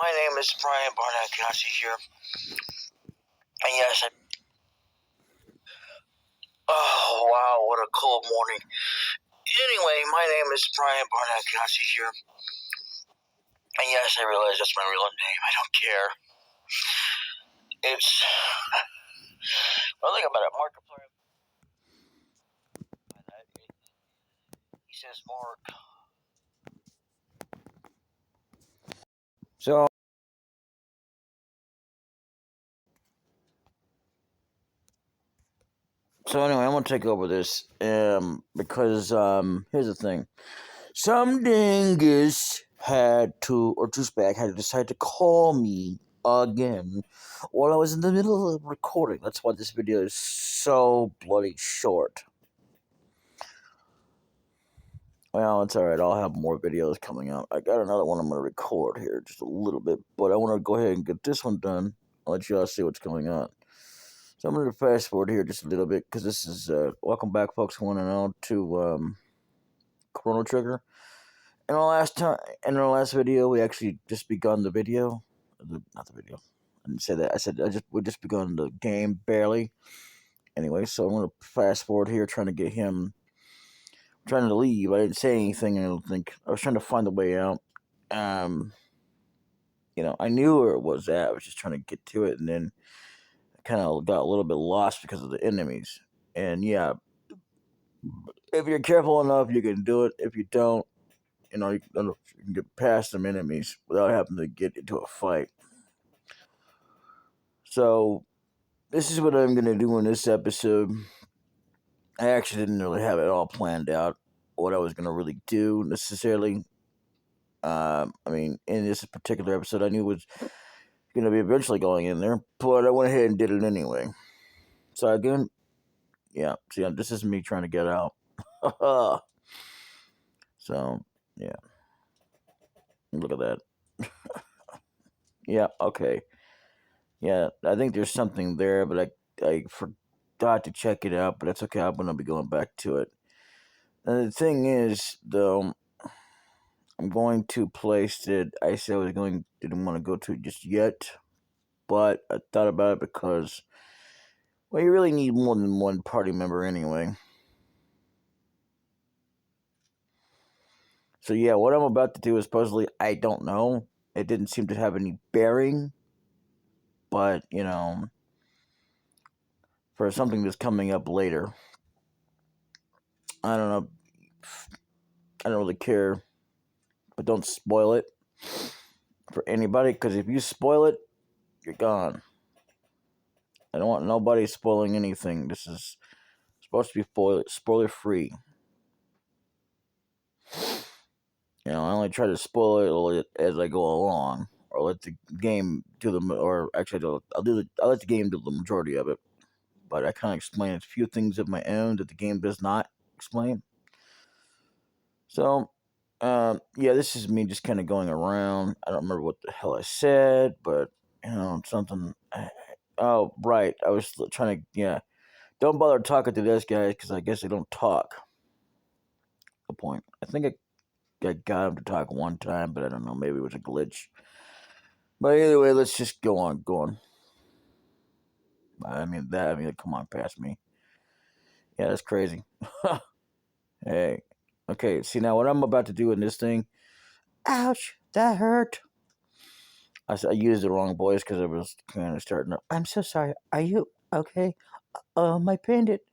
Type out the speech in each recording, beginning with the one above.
my name is Brian Barnacassi here. And yes, oh wow, what a cold morning. Anyway, my name is Brian Barnacassi here. And yes, I realize that's my real name. I don't care. It's one thing about it, Markiplier. He says Mark. So anyway, I'm gonna take over this, because here's the thing: some dingus had to, or douchebag had to decide to call me again while I was in the middle of recording. That's why this video is so bloody short. Well, it's alright. I'll have more videos coming out. I got another one I'm gonna record here just a little bit, but I want to go ahead and get this one done. I'll let you all see what's going on. So I'm going to fast forward here just a little bit because this is welcome back, folks. Want to know to Chrono Trigger. In our last video, we actually just begun the video. Not the video. I didn't say that. I said we just begun the game barely. Anyway, so I'm going to fast forward here, trying to get him. Trying to leave. I didn't say anything. I don't think I was trying to find a way out. I knew where it was at. I was just trying to get to it, and then kind of got a little bit lost because of the enemies. And yeah, if you're careful enough, you can do it. If you don't, you can get past some enemies without having to get into a fight. So this is what I'm going to do in this episode. I actually didn't really have it all planned out, what I was going to really do necessarily. In this particular episode, I knew it was going to be eventually going in there, but I went ahead and did it anyway. So again, yeah, see, this is me trying to get out. So, yeah. Look at that. Yeah, okay. Yeah, I think there's something there, but I forgot to check it out, but that's okay. I'm going to be going back to it. And the thing is, though, I'm going to a place that I said didn't want to go to just yet, but I thought about it because, well, you really need more than one party member anyway. So yeah, what I'm about to do is supposedly, I don't know. It didn't seem to have any bearing, but, for something that's coming up later. I don't know. I don't really care, but don't spoil it for anybody, because if you spoil it, you're gone. I don't want nobody spoiling anything. This is supposed to be spoiler free. I only try to spoil it as I go along, or let the game do or actually, I'll let the game do the majority of it. But I kind of explain a few things of my own that the game does not explain. So, yeah, this is me just kind of going around. I don't remember what the hell I said, but something. Oh, right. I was trying to. Yeah, don't bother talking to this guy because I guess they don't talk. The point. I think I got him to talk one time, but I don't know. Maybe it was a glitch. But either way, let's just go on. Come on, past me. Yeah, that's crazy. Hey. Okay, see now what I'm about to do in this thing. Ouch, that hurt. I used the wrong voice because I was kind of starting up. I'm so sorry. Are you okay? I pinned it.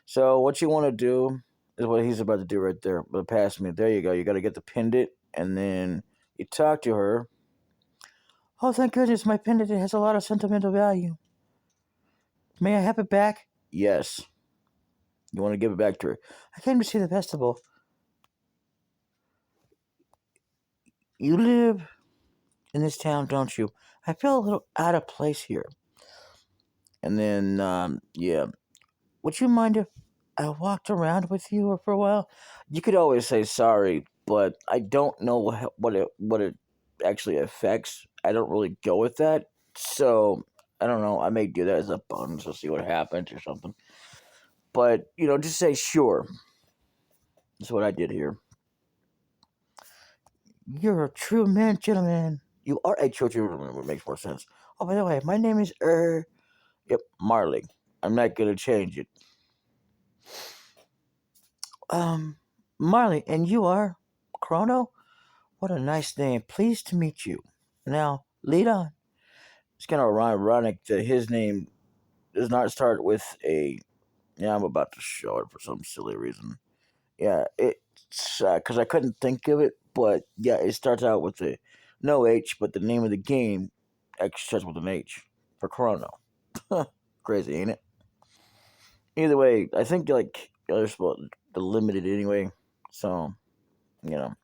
So what you want to do is what he's about to do right there. But pass me. There you go. You got to get the pendant, and then you talk to her. Oh, thank goodness, my pendant has a lot of sentimental value. May I have it back? Yes. You want to give it back to her. I came to see the festival. You live in this town, don't you? I feel a little out of place here. And then, yeah. Would you mind if I walked around with you for a while? You could always say sorry, but I don't know what it actually affects. I don't really go with that, so I don't know. I may do that as a bonus. We'll see what happens or something. But just say sure. That's what I did here. You're a true man, gentleman. You are a children. It makes more sense. Oh, by the way, my name is Yep, Marley. I'm not gonna change it. Um, Marley, and you are Chrono. What a nice name. Pleased to meet you. Now, lead on. It's kind of ironic that his name does not start with a. Yeah, I'm about to show it for some silly reason. Yeah, it's because I couldn't think of it, but yeah, it starts out with a no H, but the name of the game actually starts with an H for Chrono. Crazy, ain't it? Either way, I think like they're supposed to limit it anyway. So you know,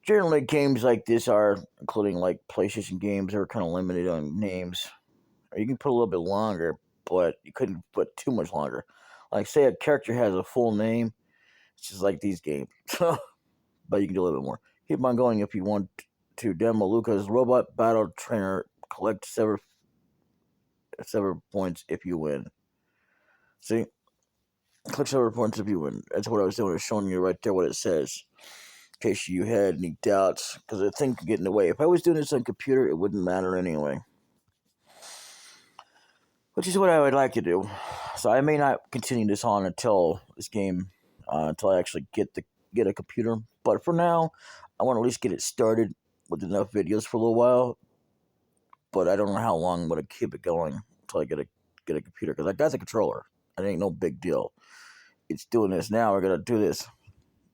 generally games like this are, including like PlayStation games, are kind of limited on names. Or you can put a little bit longer, but you couldn't put too much longer. Like say a character has a full name, it's just like these games. But you can do a little bit more. Keep on going if you want to demo Luca's robot battle trainer. Collect several points if you win. See, collect several points if you win. That's what I was doing. I was showing you right there what it says. In case you had any doubts, because the thing could get in the way. If I was doing this on computer, it wouldn't matter anyway. Which is what I would like to do. So I may not continue this on until this game, until I actually get a computer. But for now, I want to at least get it started with enough videos for a little while. But I don't know how long I'm gonna keep it going until I get a computer, because I got the controller. It ain't no big deal. It's doing this now. We're gonna do this.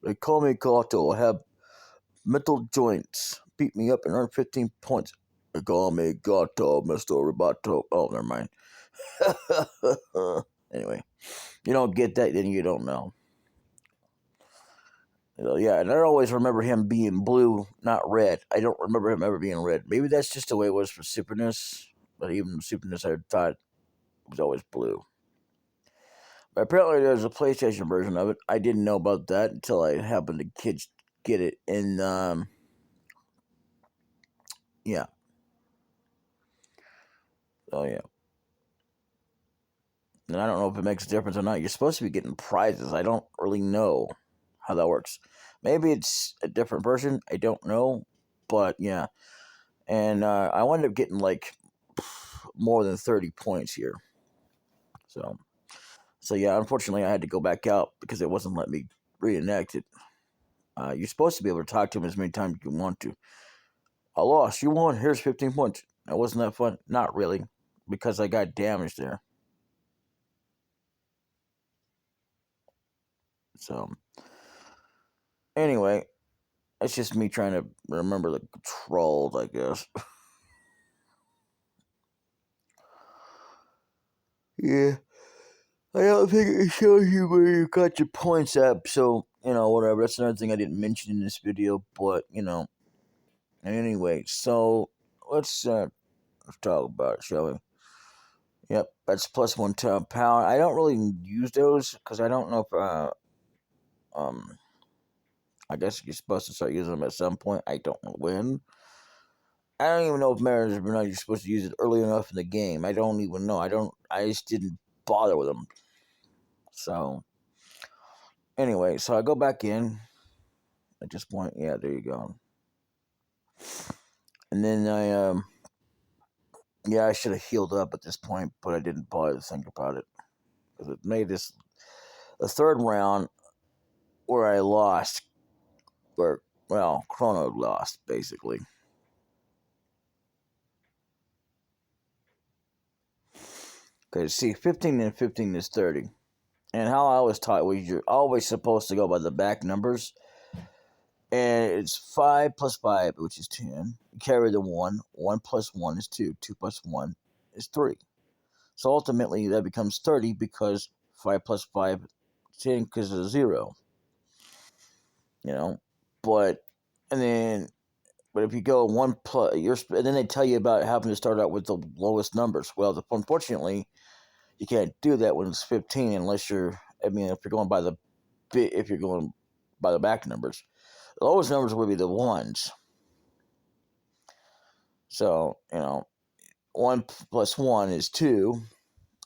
They call me Kato. I have mental joints. Beat me up and earn 15 points. They call me Kato, Mr. Roboto. Oh, never mind. Anyway, you don't get that, then you don't know. Yeah, and I always remember him being blue, not red. I don't remember him ever being red. Maybe that's just the way it was for Super NES, but even Super NES, I thought it was always blue. But apparently, there's a PlayStation version of it. I didn't know about that until I happened to kids get it. And yeah, oh yeah. And I don't know if it makes a difference or not. You're supposed to be getting prizes. I don't really know how that works. Maybe it's a different version. I don't know, but yeah. And I wound up getting like more than 30 points here. So, yeah. Unfortunately, I had to go back out because it wasn't letting me reenact it. You're supposed to be able to talk to him as many times as you want to. I lost. You won. Here's 15 points. That wasn't that fun. Not really, because I got damaged there. So, anyway, it's just me trying to remember the controls, I guess. Yeah. I don't think it shows you where you got your points at, so, whatever. That's another thing I didn't mention in this video, but, anyway, so let's talk about it, shall we? Yep, that's plus one time power. I don't really use those because I don't know if, um, I guess you're supposed to start using them at some point. I don't know when. I don't even know if Mariners or not you're supposed to use it early enough in the game. I don't even know. I just didn't bother with them. So, anyway, so I go back in at this point. Yeah, there you go. And then yeah, I should have healed up at this point, but I didn't bother to think about it because it made this the third round where I lost, where Chrono lost basically. Because see, 15 and 15 is 30, and how I was taught was you're always supposed to go by the back numbers, and it's 5 plus 5, which is 10. You carry the 1. 1 plus 1 is 2. 2 plus 1 is 3. So ultimately, that becomes 30 because 5 plus 5 is 10 because of 0. You know, but and then but if you go 1 plus, and then they tell you about having to start out with the lowest numbers. Well, unfortunately, you can't do that when it's 15 unless you're. I mean, if you're going by the back numbers, the lowest numbers would be the ones. So 1 plus 1 is 2,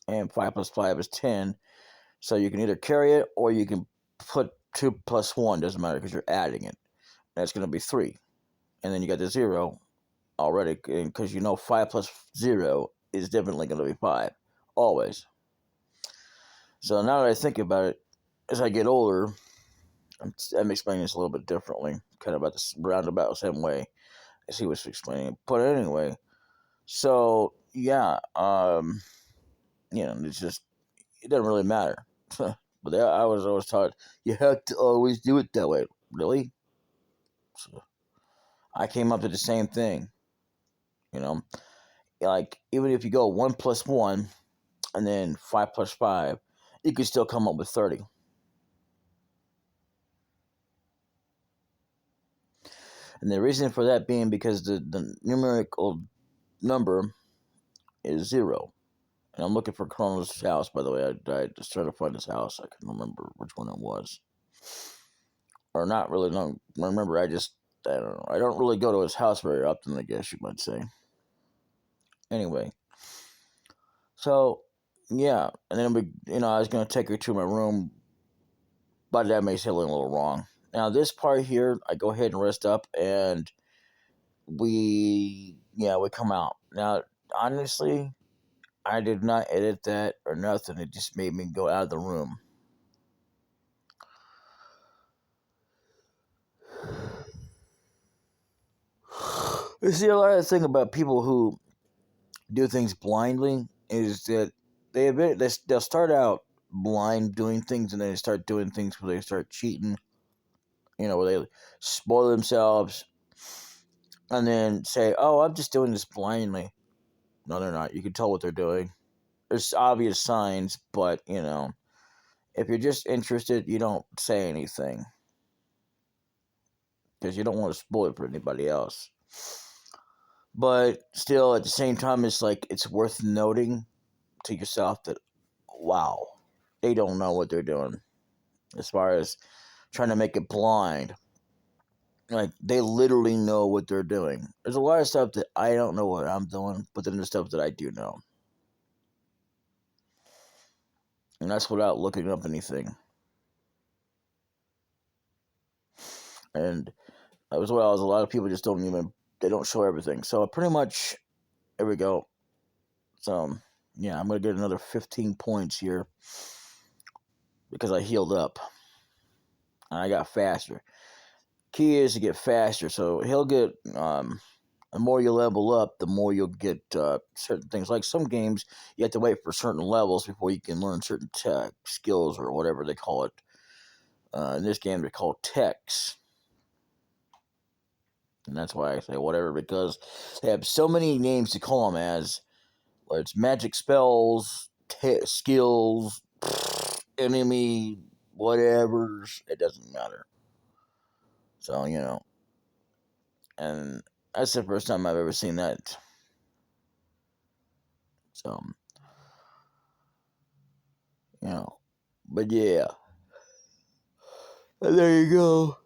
and 5 plus 5 is 10. So you can either carry it or you can put 2 plus 1, doesn't matter because you're adding it. That's going to be 3. And then you got the 0, already, because 5 plus 0 is definitely going to be 5, always. So now that I think about it, as I get older, I'm explaining this a little bit differently, kind of about this roundabout same way as he was explaining. But anyway, so yeah, it's just it doesn't really matter. But I was always taught you have to always do it that way. Really? So I came up to the same thing. You know, like even if you go 1 plus 1 and then 5 plus 5, you could still come up with 30. And the reason for that being because the numerical number is 0. And I'm looking for Chrono's house, by the way. I just trying to find his house. I can't remember which one it was. Or not really, don't remember. I don't know. I don't really go to his house very often, I guess you might say. Anyway. So, yeah. And then, I was going to take her to my room, but that may sound a little wrong. Now, this part here, I go ahead and rest up, and we come out. Now, honestly, I did not edit that or nothing. It just made me go out of the room. You see, a lot of the thing about people who do things blindly is that they'll start out blind doing things, and then they start doing things where they start cheating. Where they spoil themselves, and then say, "Oh, I'm just doing this blindly." No, they're not. You can tell what they're doing. There's obvious signs, but if you're just interested, you don't say anything because you don't want to spoil it for anybody else. But still, at the same time, it's worth noting to yourself that, wow, they don't know what they're doing as far as trying to make it blind. Like, they literally know what they're doing. There's a lot of stuff that I don't know what I'm doing, but then there's stuff that I do know. And that's without looking up anything. And as well as a lot of people just they don't show everything. So pretty much, there we go. So, yeah, I'm going to get another 15 points here because I healed up. And I got faster. Key is to get faster. So he'll get, the more you level up, the more you'll get certain things. Like some games, you have to wait for certain levels before you can learn certain skills or whatever they call it. In this game, they're called techs. And that's why I say whatever, because they have so many names to call them as. Whether it's magic spells, skills, enemy, whatever, it doesn't matter. So, and that's the first time I've ever seen that. So, but yeah. And there you go.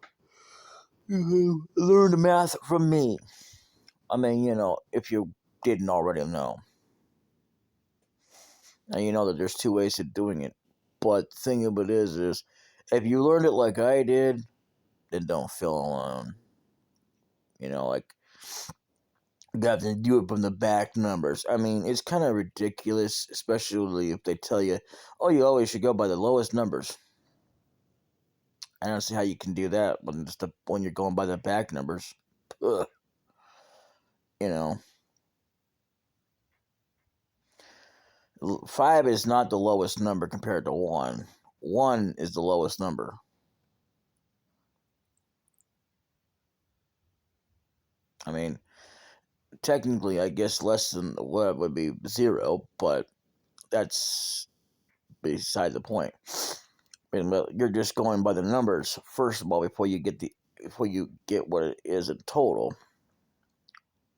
You learn the math from me. I mean, if you didn't already know. Now you know that there's 2 ways of doing it. But the thing of it is if you learned it like I did, then don't feel alone. Like, you have to do it from the back numbers. I mean, it's kind of ridiculous, especially if they tell you, oh, you always should go by the lowest numbers. I don't see how you can do that when you're going by the back numbers. Ugh. 5 is not the lowest number compared to 1. 1 is the lowest number. I mean, technically, I guess less than what would be 0, but that's beside the point. You're just going by the numbers first of all before you get what it is in total.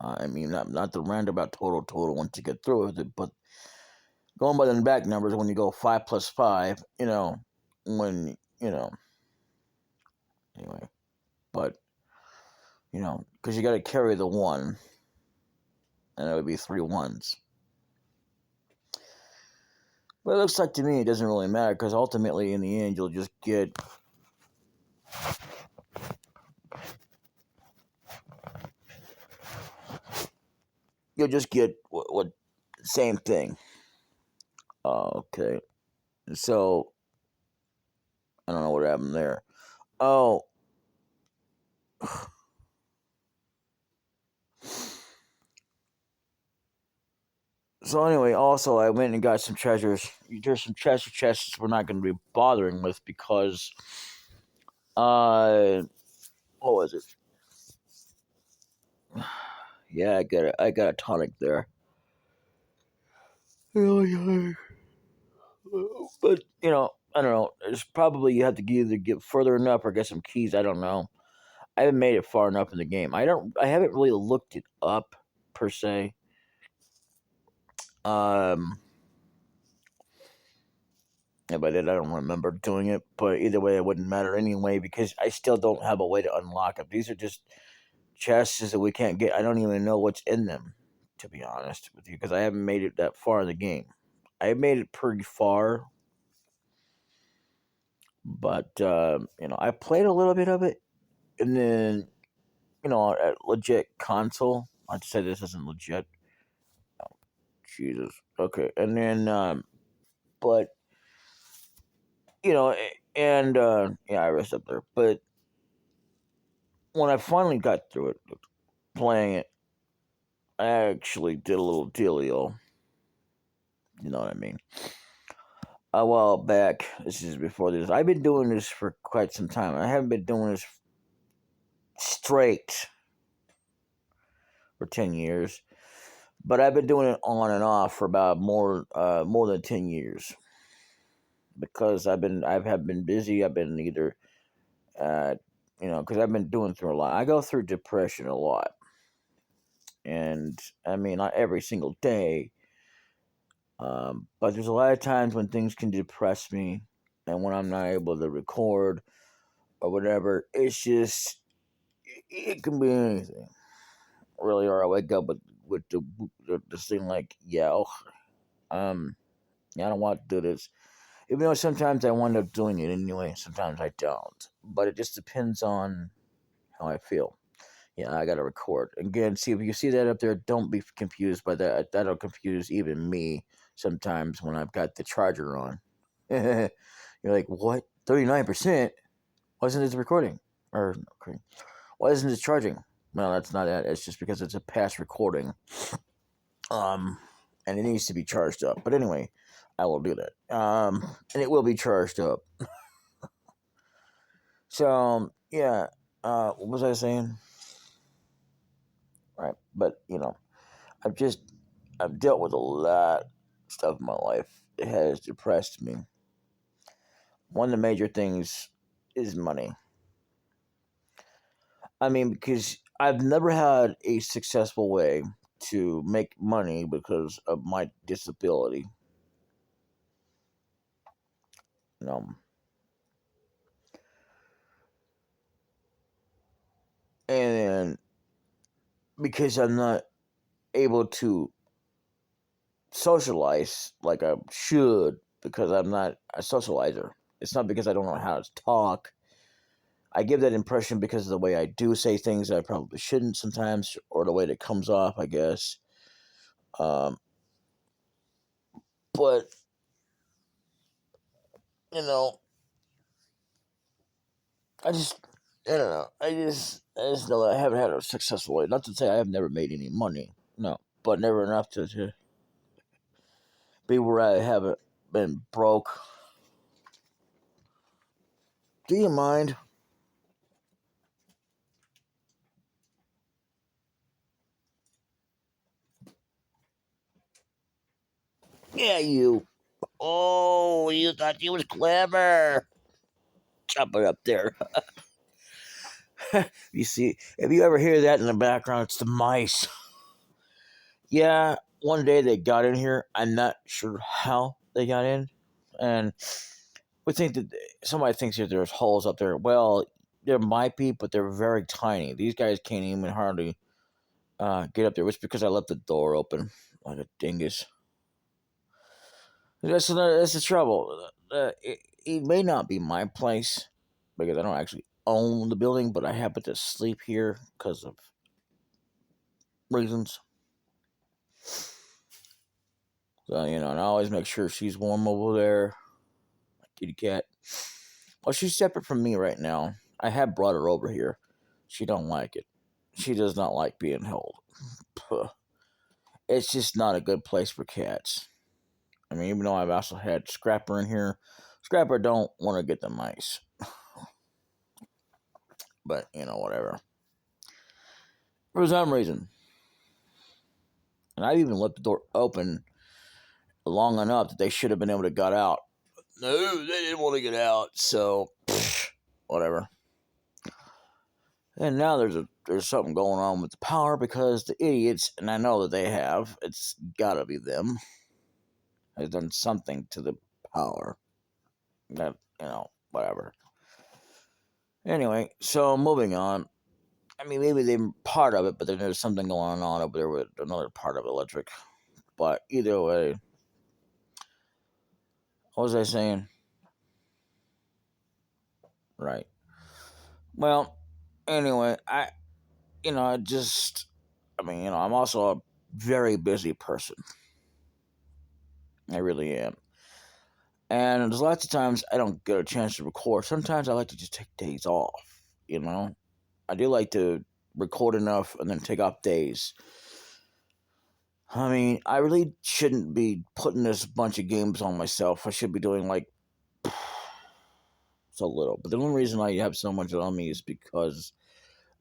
I mean, not the roundabout total once you get through with it, but going by the back numbers when you go 5 plus 5, when anyway, but because you got to carry the 1, and it would be 3 ones. But it looks like to me it doesn't really matter because ultimately in the end you'll just get you'll just get what same thing. Okay, so I don't know what happened there. Oh, so anyway, also I went and got some treasures. There's some treasure chests we're not going to be bothering with because, uh, what was it? Yeah, I got a tonic there. But I don't know. It's probably you have to either get further enough or get some keys. I don't know. I haven't made it far enough in the game. I don't. I haven't really looked it up per se. Um, if I did, I don't remember doing it. But either way, it wouldn't matter anyway because I still don't have a way to unlock them. These are just chests that we can't get. I don't even know what's in them, to be honest with you, because I haven't made it that far in the game. I made it pretty far, but I played a little bit of it, and then a legit console. I'd say this isn't legit. Jesus. Okay, and then but and yeah, I rest up there. But when I finally got through it, playing it, I actually did a little dealio. You know what I mean? A while back. This is before this. I've been doing this for quite some time. I haven't been doing this straight for 10 years, but I've been doing it on and off for about more than 10 years because have been busy. I've been either uh, because I've been doing through a lot. I go through depression a lot, and I mean not every single day, but there's a lot of times when things can depress me, and when I'm not able to record or whatever, it's just it can be anything really. Or I wake up with the thing like, um, yeah, I don't want to do this. Even though sometimes I wind up doing it anyway, sometimes I don't. But it just depends on how I feel. Yeah, I gotta record again. See if you see that up there. Don't be confused by that. That'll confuse even me sometimes when I've got the charger on. You're like, what? 39%? Why isn't it recording? Or okay, why isn't it charging? No, that's not it. It's just because it's a past recording. Um, and it needs to be charged up. But anyway, I will do that. And it will be charged up. So yeah. What was I saying? Right, but I've just I've dealt with a lot of stuff in my life. It has depressed me. One of the major things is money. I mean, because I've never had a successful way to make money because of my disability. You know, and because I'm not able to socialize like I should, because I'm not a socializer. It's not because I don't know how to talk. I give that impression because of the way I do say things that I probably shouldn't sometimes, or the way that comes off, I guess. Um, but you know, I just, I don't know. I just know that I haven't had a successful way. Not to say I have never made any money, no, but never enough to be where I haven't been broke. Do you mind? Yeah, you. Oh, you thought you was clever. Chop it up there. You see, if you ever hear that in the background, it's the mice. Yeah, one day they got in here. I'm not sure how they got in, and we think that somebody thinks that there's holes up there. Well, there might be, but they're very tiny. These guys can't even hardly get up there. It's because I left the door open like a dingus. That's the trouble. It may not be my place because I don't actually own the building, but I happen to sleep here because of reasons. So, and I always make sure she's warm over there. My kitty cat. Well, she's separate from me right now. I have brought her over here. She don't like it. She does not like being held. Puh. It's just not a good place for cats. I mean, even though I've also had Scrapper in here, Scrapper don't want to get the mice. But, whatever. For some reason. And I even left the door open long enough that they should have been able to get out. No, they didn't want to get out, so whatever. And now there's something going on with the power because the idiots, and I know that they have, it's gotta be them, has done something to the power. That, whatever. Anyway, so moving on. I mean, maybe they're part of it, but then there's something going on over there with another part of electric. But either way, what was I saying? Right. Well, anyway, I'm also a very busy person. I really am. And there's lots of times I don't get a chance to record. Sometimes I like to just take days off. I do like to record enough and then take off days. I mean, I really shouldn't be putting this bunch of games on myself. I should be doing like so little. But the only reason I have so much on me is because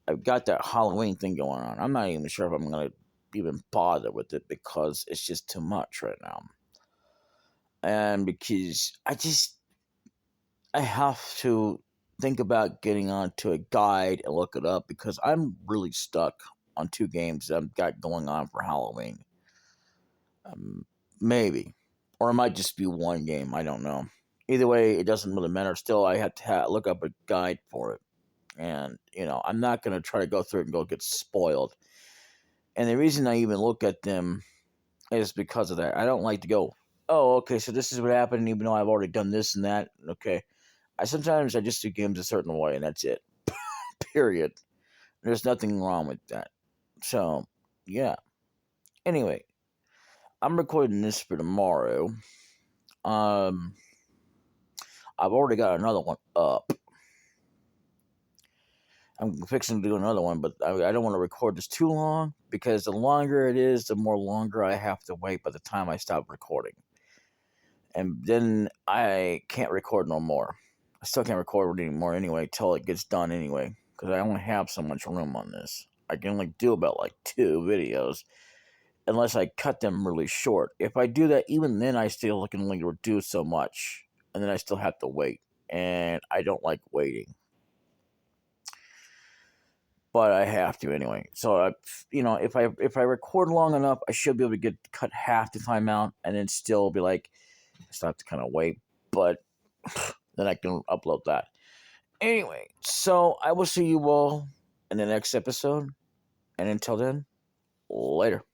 I've got that Halloween thing going on. I'm not even sure if I'm going to even bother with it because it's just too much right now. And because I have to think about getting onto a guide and look it up because I'm really stuck on 2 games that I've got going on for Halloween. Maybe. Or it might just be 1 game. I don't know. Either way, it doesn't really matter. Still, I have to look up a guide for it. And, I'm not going to try to go through it and go get spoiled. And the reason I even look at them is because of that. I don't like to go, oh, okay, so this is what happened, even though I've already done this and that. Okay. Sometimes I just do games a certain way, and that's it. Period. There's nothing wrong with that. So, yeah. Anyway, I'm recording this for tomorrow. I've already got another one up. I'm fixing to do another one, but I don't want to record this too long because the longer it is, the more longer I have to wait by the time I stop recording. And then I can't record no more. I still can't record anymore anyway till it gets done anyway because I only have so much room on this. I can only do about like 2 videos unless I cut them really short. If I do that, even then I still can only reduce so much and then I still have to wait. And I don't like waiting. But I have to anyway. So if I record long enough, I should be able to cut half the time out, and then still be like, I still have to kind of wait, but then I can upload that. Anyway, so I will see you all in the next episode, and until then, later.